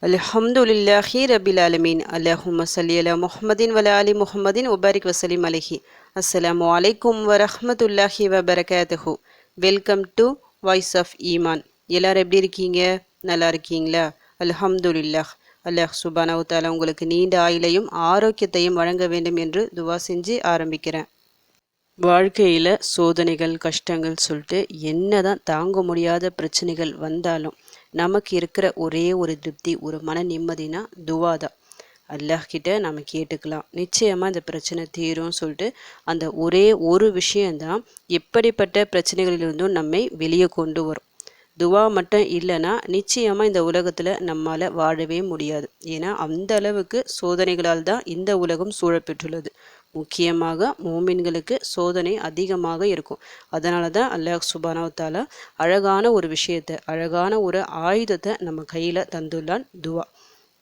அல்ஹம்துலில்லாஹி ரபில் ஆலமீன். அல்லாஹும்ம ஸல்லி அலா முஹம்மதின் வலா ஆலி முஹம்மதின் வபாரிக் வசலிம் அலைஹி. அஸ்ஸலாமு அலைக்கும் வரஹ்மத்துல்லாஹி வபரகாத்துஹு. வெல்கம் டு வாய்ஸ் ஆஃப் ஈமான். எல்லாரும் எப்படி இருக்கீங்க? நல்லா இருக்கீங்களா? அல்ஹம்துலில்லாஹ். அல்லாஹ் சுப்ஹானஹு வ தஆலா உங்களுக்கு நீண்ட ஆயுளையும் ஆரோக்கியத்தையும் வழங்க வேண்டும் என்று துவா செஞ்சு ஆரம்பிக்கிறேன். வாழ்க்கையில் சோதனைகள் கஷ்டங்கள் சொல்லிட்டு என்னதான் தாங்க முடியாத பிரச்சனைகள் வந்தாலும் நமக்கு இருக்கிற ஒரே ஒரு திருப்தி, ஒரு மன நிம்மதினா துவா தான். அல்லாஹ் கிட்ட நம்ம கேட்டுக்கலாம், நிச்சயமாக இந்த பிரச்சனை தீரும் சொல்லிட்டு அந்த ஒரே ஒரு விஷயந்தான் எப்படிப்பட்ட பிரச்சனைகளிலிருந்தும் நம்மை வெளியே கொண்டு வரும். துவா மட்டும் இல்லைன்னா நிச்சயமாக இந்த உலகத்தில் நம்மால் வாழவே முடியாது. ஏன்னா அந்த அளவுக்கு சோதனைகளால் தான் இந்த உலகம் சூழப்பெற்றுள்ளது. முக்கியமாக மோமின்களுக்கு சோதனை அதிகமாக இருக்கும். அதனால தான் அல்லாஹ் சுப்ஹானஹு வ தஆலா அழகான ஒரு விஷயத்தை, அழகான ஒரு ஆயுதத்தை நம்ம கையில் தந்துள்ளான்.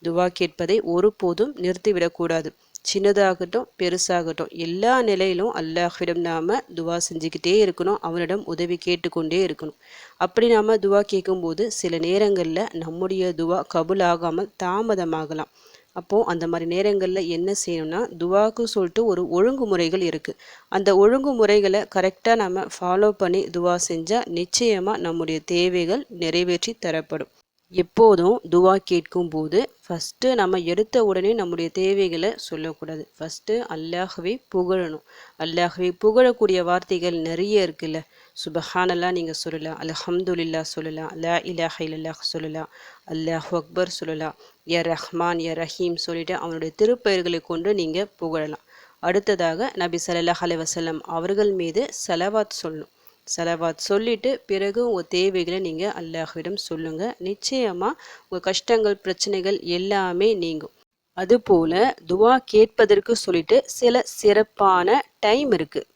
துவா கேட்பதை ஒருபோதும் நிறுத்திவிடக்கூடாது. சின்னதாகட்டும் பெருசாகட்டும் எல்லா நிலையிலும் அல்லாஹ்விடம் நாம் துவா செஞ்சுக்கிட்டே இருக்கணும். அவனிடம் உதவி கேட்டுக்கொண்டே இருக்கணும். அப்படி நாம் துவா கேட்கும்போது சில நேரங்களில் நம்முடைய துவா கபூல் ஆகாமல் தாமதமாகலாம். அப்போது அந்த மாதிரி நேரங்களில் என்ன செய்யணும்னா, துவாக்கு சொல்லிட்டு ஒரு ஒழுங்குமுறைகள் இருக்குது. அந்த ஒழுங்குமுறைகளை கரெக்டாக நம்ம ஃபாலோ பண்ணி துவா செஞ்சால் நிச்சயமாக நம்முடைய தேவைகள் நிறைவேற்றி தரப்படும். எப்போதும் துவா கேட்கும்போது ஃபஸ்ட்டு நம்ம எடுத்த உடனே நம்முடைய தேவைகளை சொல்லக்கூடாது. ஃபஸ்ட்டு அல்லாஹ்வை புகழணும். அல்லாஹ்வை புகழக்கூடிய வார்த்தைகள் நிறைய இருக்குல்ல. சுபஹானல்லாஹ் நீங்கள் சொல்லலாம், அல்ஹம்துலில்லாஹ் சொல்லலாம், லா இலாஹ இல்லல்லாஹ் சொல்லலாம், அல்லாஹு அக்பர் சொல்லலாம், யா ரஹ்மான் யா ரஹீம் சொல்லிட்டு அவனுடைய திருப்பெயர்களை கொண்டு நீங்கள் புகழலாம். அடுத்ததாக நபி ஸல்லல்லாஹு அலைஹி வஸல்லம் அவர்கள் மீது ஸலவாத் சொல்லணும். ஸலவாத் சொல்லிட்டு பிறகு உங்கள் தேவைகளை நீங்கள் அல்லாஹ்விடம் சொல்லுங்கள். நிச்சயமாக உங்கள் கஷ்டங்கள் பிரச்சனைகள் எல்லாமே நீங்கும். அதுபோல் துவா கேட்பதற்கு சொல்லிட்டு சில சிறப்பான டைம் இருக்குது,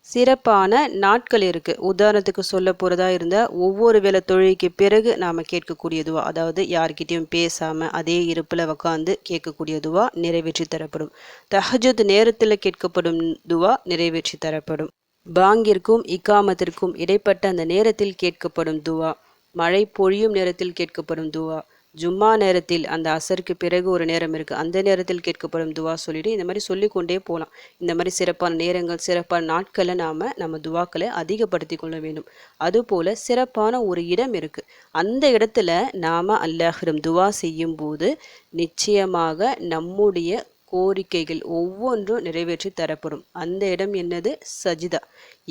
சிறப்பான நாட்கள் இருக்குது. உதாரணத்துக்கு சொல்ல போகிறதா இருந்தால் ஒவ்வொரு வேளை தொழுகைக்கு பிறகு நாம் கேட்கக்கூடிய துவா, அதாவது யார்கிட்டையும் பேசாமல் அதே இருப்பில் உட்காந்து கேட்கக்கூடிய துவா நிறைவேற்றி தரப்படும். தஹஜுத் நேரத்தில் கேட்கப்படும் துவா நிறைவேற்றி தரப்படும். பாங்கிற்கும் இக்காமத்திற்கும் இடைப்பட்ட அந்த நேரத்தில் கேட்கப்படும் துவா, மழை பொழியும் நேரத்தில் கேட்கப்படும் துவா, ஜும்மா நேரத்தில் அந்த அசருக்கு பிறகு ஒரு நேரம் இருக்குது, அந்த நேரத்தில் கேட்கப்படும் துவா சொல்லிட்டு இந்த மாதிரி சொல்லிக்கொண்டே போகலாம். இந்த மாதிரி சிறப்பான நேரங்கள் சிறப்பான நாட்களை நம்ம துவாக்களை அதிகப்படுத்தி கொள்ள வேண்டும். அதுபோல் சிறப்பான ஒரு இடம் இருக்குது. அந்த இடத்துல நாம் அல்லாஹ்விடம் துவா செய்யும் போது நிச்சயமாக நம்முடைய கோரிக்கைகள் ஒவ்வொன்றும் நிறைவேற்றி தரப்படும். அந்த இடம் என்னது? சஜிதா.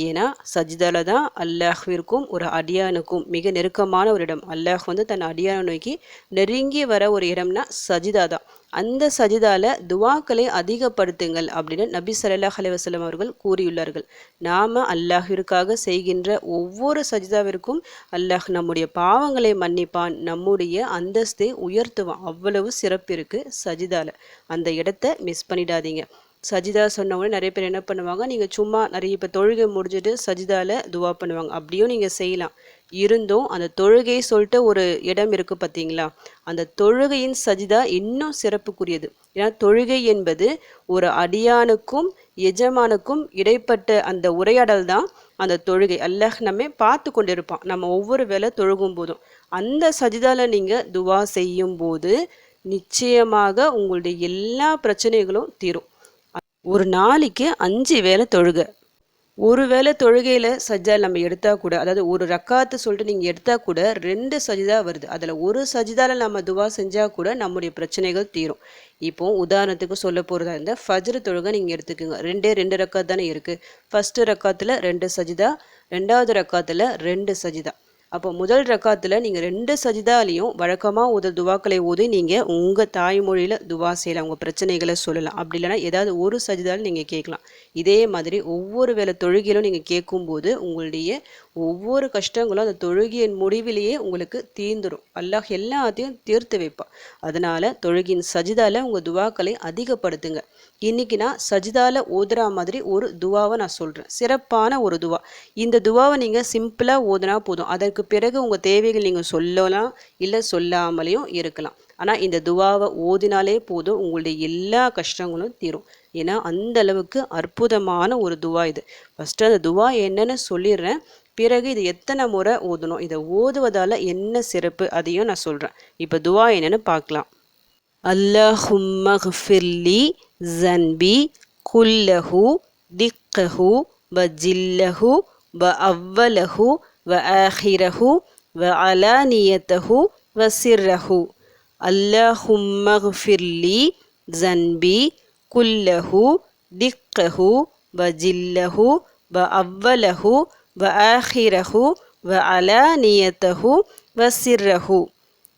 ஏன்னா சஜிதால தான் அல்லாஹ்விற்கும் ஒரு அடியானுக்கும் மிக நெருக்கமான ஒரு இடம். அல்லாஹ் தன் அடியான நோக்கி நெருங்கி வர ஒரு இடம்னா சஜிதா தான். அந்த சஜிதால துவாக்களை அதிகப்படுத்துங்கள் அப்படின்னு நபி ஸல்லல்லாஹு அலைஹி வஸல்லம் அவர்கள் கூறியுள்ளார்கள். நாம் அல்லாஹ்விற்காக செய்கின்ற ஒவ்வொரு சஜிதாவிற்கும் அல்லாஹ் நம்முடைய பாவங்களை மன்னிப்பான், நம்முடைய அந்தஸ்தை உயர்த்துவான். அவ்வளவு சிறப்பு இருக்குது சஜிதால. அந்த இடத்த மிஸ் பண்ணிடாதீங்க. சஜிதா சொன்ன உடனே நிறைய பேர் என்ன பண்ணுவாங்க, நீங்கள் சும்மா நிறைய இப்போ தொழுகை முடிஞ்சுட்டு சஜிதாவில் துவா பண்ணுவாங்க. அப்படியும் நீங்கள் செய்யலாம். இருந்தும் அந்த தொழுகை சொல்லிட்டு ஒரு இடம் இருக்குது பார்த்தீங்களா, அந்த தொழுகையின் சஜிதா இன்னும் சிறப்புக்குரியது. ஏன்னா தொழுகை என்பது ஒரு அடியானுக்கும் எஜமானுக்கும் இடைப்பட்ட அந்த உரையாடல் தான் அந்த தொழுகை. அல்லாஹ் நம்ம பார்த்து கொண்டு இருப்பான் நம்ம ஒவ்வொரு வேளை தொழுகும் போதும். அந்த சஜிதாவில் நீங்கள் துவா செய்யும் போது நிச்சயமாக உங்களுடைய எல்லா பிரச்சனைகளும் தீரும். ஒரு நாளைக்கு 5 வேளை தொழுகை. ஒரு வேளை தொழுகையில் சஜ்ஜா நம்ம எடுத்தால் கூட, அதாவது ஒரு ரக்காத்து சொல்லிட்டு நீங்கள் எடுத்தால் கூட 2 சஜிதா வருது. அதில் ஒரு சஜிதாவில் நம்ம துவா செஞ்சால் கூட நம்முடைய பிரச்சனைகள் தீரும். இப்போ உதாரணத்துக்கு சொல்ல போகிறதா இருந்தால் ஃபஜ்ர் தொழுகை நீங்கள் எடுத்துக்கோங்க. 2 ரக்காத் தானே இருக்குது. ஃபஸ்ட்டு ரக்காத்தில் 2 சஜிதா, 2வது ரக்காத்தில் 2 சஜிதா. அப்போ முதல் ரக்காத்தில் நீங்கள் 2 சஜிதாலையும் வழக்கமாக ஒரு துவாக்களை ஓதி நீங்கள் உங்கள் தாய்மொழியில் துவா செய்யலாம், உங்கள் பிரச்சனைகளை சொல்லலாம். அப்படி இல்லைனா ஏதாவது ஒரு சஜிதாவில் நீங்கள் கேட்கலாம். இதே மாதிரி ஒவ்வொரு வேளை தொழுகையிலும் நீங்கள் கேட்கும்போது உங்களுடைய ஒவ்வொரு கஷ்டங்களும் அந்த தொழுகையின் முடிவிலேயே உங்களுக்கு தீர்ந்துடும். அல்லாஹ் எல்லாத்தையும் தீர்த்து வைப்பான். அதனால் தொழுகையின் சஜிதாவில் உங்கள் துவாக்களை அதிகப்படுத்துங்க. இன்றைக்கி நான் சஜிதாவில் ஓதுறா மாதிரி ஒரு துவாவை நான் சொல்கிறேன், சிறப்பான ஒரு துவா. இந்த துவாவை நீங்கள் சிம்பிளாக ஓதுனா போதும். அதற்கு பிறகு உங்கள் தேவைகள் நீங்கள் சொல்லலாம், இல்லை சொல்லாமலேயும் இருக்கலாம். ஆனால் இந்த துவாவை ஓதினாலே போதும், உங்களுடைய எல்லா கஷ்டங்களும் தீரும். ஏன்னா அந்த அளவுக்கு அற்புதமான ஒரு துவா இது. ஃபஸ்ட்டு அந்த துவா என்னன்னு சொல்லிடுறேன், பிறகு இது எத்தனை முறை ஓதணும், இதை ஓதுவதால் என்ன சிறப்பு அதையும் நான் சொல்கிறேன். இப்போ துவா என்னன்னு பார்க்கலாம். அல்லாஹும்ம ஃபிர்லி ஜன்பி குல்லஹு திக்கஹு வ ஜில்லஹு வ அவ்வலஹு வ ஆஹிரஹு வ அலானியத்தஹு வ சிர்ரஹு. அல்லாஹும்ம ஃபிர்லி ஜன்பி குல்லஹு திக்கஹு வ ஜில்லஹு வ அவ்வலஹு வ ஆஹிரஹு வ அலானியத்தஹு வ சிர்ரஹு.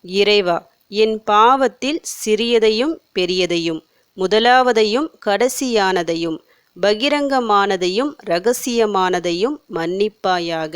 இறைவா, என் பாவத்தில் சிறியதையும் பெரியதையும், முதலாவதையும் கடைசியானதையும், பகிரங்கமானதையும் இரகசியமானதையும் மன்னிப்பாயாக.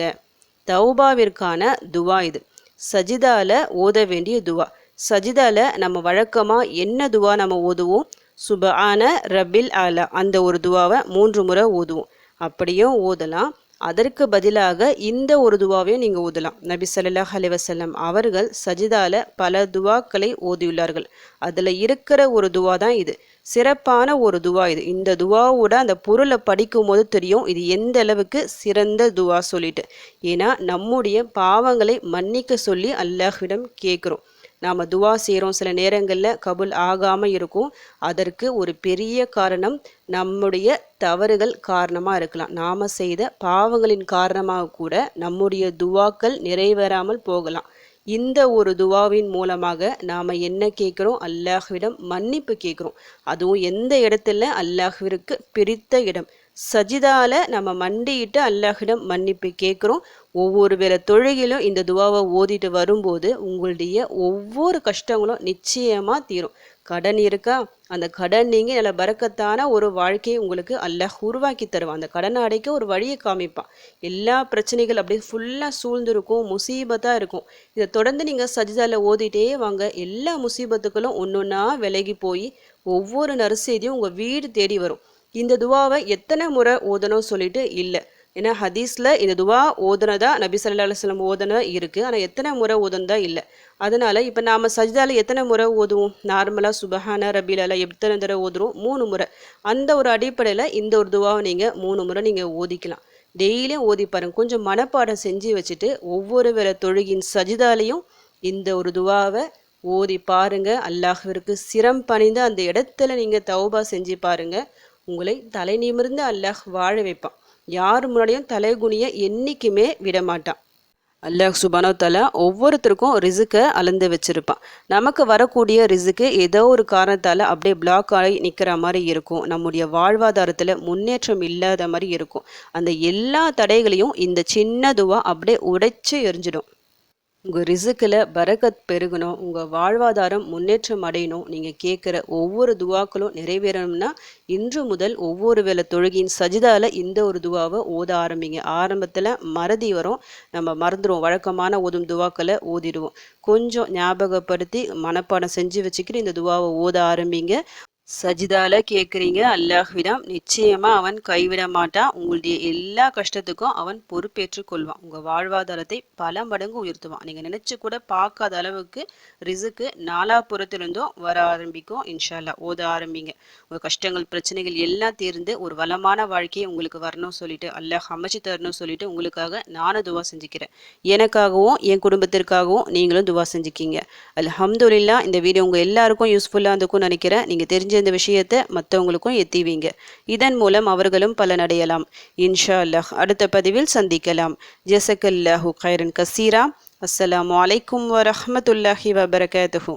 தௌபாவிற்கான துவா இது. சஜிதால ஓத வேண்டிய துவா. சஜிதால நம்ம வழக்கமாக என்ன துவா நம்ம ஓதுவோம்? சுபஆன ரபில் ஆலா, அந்த ஒரு துவாவை 3 முறை ஓதுவோம். அப்படியும் ஓதலாம். அதற்கு பதிலாக இந்த ஒரு துவாவையும் நீங்கள் ஓதலாம். நபி ஸல்லல்லாஹு அலைஹி வஸல்லம் அவர்கள் சஜிதால பல துவாக்களை ஓதியுள்ளார்கள். அதில் இருக்கிற ஒரு துவா தான் இது. சிறப்பான ஒரு துவா இது. இந்த துவாவோட அந்த பொருளை படிக்கும் போது தெரியும் இது எந்த அளவுக்கு சிறந்த துவா சொல்லிட்டு. ஏன்னா நம்முடைய பாவங்களை மன்னிக்க சொல்லி அல்லாஹ்விடம் கேட்குறோம். நாம் துவா செய்கிறோம், சில நேரங்களில் கபுல் ஆகாமல் இருக்கும். அதற்கு ஒரு பெரிய காரணம் நம்முடைய தவறுகள் காரணமாக இருக்கலாம். நாம் செய்த பாவங்களின் காரணமாக கூட நம்முடைய துவாக்கள் நிறைவேறாமல் போகலாம். இந்த ஒரு துவாவின் மூலமாக நாம் என்ன கேட்குறோம்? அல்லாஹ்விடம் மன்னிப்பு கேட்குறோம். அதுவும் எந்த இடத்துல? அல்லாஹ்விற்கு பிரித்த இடம் சஜிதால நம்ம மண்டிட்டு அல்லாஹ்விடம் மன்னிப்பு கேட்குறோம். ஒவ்வொரு வேளை தொழுகையிலும் இந்த துவாவை ஓதிட்டு வரும்போது உங்களுடைய ஒவ்வொரு கஷ்டங்களும் நிச்சயமாக தீரும். கடன் இருக்கா? அந்த கடன் நீங்கள் நல்ல பரக்கத்தான ஒரு வாழ்க்கையை உங்களுக்கு அல்லாஹ் உருவாக்கி தருவான். அந்த கடனை அடைக்க ஒரு வழியை காமிப்பான். எல்லா பிரச்சனைகள் அப்படியே ஃபுல்லாக சூழ்ந்திருக்கும், முசீபத்தாக இருக்கும். இதை தொடர்ந்து நீங்கள் சஜிதால ஓதிட்டே வாங்க. எல்லா முசீபத்துக்களும் ஒன்று ஒன்றா விலகி போய் ஒவ்வொரு நற்செய்தியும் உங்கள் வீடு தேடி வரும். இந்த துவாவை எத்தனை முறை ஓதணும் சொல்லிட்டு இல்லை. ஏன்னா ஹதீஸில் இந்த துவா ஓதுனதா நபி ஸல்லல்லாஹு அலைஹி வஸல்லம் ஓதுனதா இருக்குது. ஆனால் எத்தனை முறை ஓதுனதா இல்லை. அதனால் இப்போ நாம் சஜ்தால எத்தனை முறை ஓதுவோம்? நார்மலாக சுபஹான ரபில் அலா எத்தனை தடவை ஓதுவோம்? 3 முறை. அந்த ஒரு அடிப்படையில் இந்த ஒரு துவாவை நீங்கள் 3 முறை நீங்கள் ஓதிக்கலாம். டெய்லியும் ஓதி பாருங்கள். கொஞ்சம் மனப்பாடம் செஞ்சு வச்சுட்டு ஒவ்வொரு வேளை தொழுகின் சஜிதாலையும் இந்த ஒரு துவாவை ஓதி பாருங்கள். அல்லாஹ்விற்கு சிரம் பணிந்து அந்த இடத்துல நீங்கள் தௌபா செஞ்சு பாருங்கள். உங்களை தலை நிமிர்ந்து அல்லாஹ் வாழ வைப்பான். யார் முன்னாடியும் தலைகுனிய என்றைக்குமே விடமாட்டான். அல்லாஹ் சுப்ஹானஹு வ தஆலா ஒவ்வொருத்தருக்கும் ரிசுக்கை அளந்து வச்சுருப்பான். நமக்கு வரக்கூடிய ரிசுக்கு ஏதோ ஒரு காரணத்தால் அப்படியே பிளாக் ஆகி நிற்கிற மாதிரி இருக்கும். நம்முடைய வாழ்வாதாரத்தில் முன்னேற்றம் இல்லாத மாதிரி இருக்கும். அந்த எல்லா தடைகளையும் இந்த சின்ன துவா அப்படியே உடைச்சு எரிஞ்சிடும். உங்கள் ரிசுக்கில் பரக்கத் பெருகணும், உங்கள் வாழ்வாதாரம் முன்னேற்றம் அடையணும். நீங்கள் கேட்குற ஒவ்வொரு துவாக்களும் நிறைவேறணும்னா இன்று முதல் ஒவ்வொரு வேளை தொழுகையின் சஜிதால இந்த ஒரு துவாவை ஓத ஆரம்பிங்க. ஆரம்பத்தில் மறதி வரும், நம்ம மறந்துடுவோம். வழக்கமான ஓதும் துவாக்களை ஓதிடுவோம். கொஞ்சம் ஞாபகப்படுத்தி மனப்பாடம் செஞ்சு வச்சுக்கிட்டு இந்த துவாவை ஓத ஆரம்பிங்க. சஜிதால கேட்குறீங்க அல்லாஹ்விடம், நிச்சயமாக அவன் கைவிட மாட்டான். உங்களுடைய எல்லா கஷ்டத்துக்கும் அவன் பொறுப்பேற்றுக் கொள்வான். உங்கள் வாழ்வாதாரத்தை பல மடங்கு உயர்த்துவான். நீங்கள் நினச்சி கூட பார்க்காத அளவுக்கு ரிசுக்கு நாலாபுறத்திலிருந்தும் வர ஆரம்பிக்கும். இன்ஷா அல்லாஹ் ஓத ஆரம்பிங்க. உங்கள் கஷ்டங்கள் பிரச்சனைகள் எல்லாம் தீர்ந்து ஒரு வளமான வாழ்க்கையை உங்களுக்கு வரணும் சொல்லிட்டு அல்லாஹ் அமைச்சு தரணும் சொல்லிட்டு உங்களுக்காக நானும் துவா செஞ்சுக்கிறேன். எனக்காகவும் என் குடும்பத்திற்காகவும் நீங்களும் துவா செஞ்சுக்கிங்க. அல்ஹம்துலில்லாஹ். இந்த வீடியோ உங்கள் எல்லாருக்கும் யூஸ்ஃபுல்லாக இருந்துக்கும்னு நினைக்கிறேன். நீங்கள் தெரிஞ்ச இந்த விஷயத்தை மற்றவங்களுக்கும் எத்திவீங்க. இதன் மூலம் அவர்களும் பலனடையலாம். இன்ஷா அல்லாஹ். அடுத்த பதிவில் சந்திக்கலாம். ஜஸக்கல்லாஹு கைரன் கசீரா. அஸ்ஸலாமு அலைக்கும் வரஹ்மத்துல்லாஹி வபரகாத்துஹு.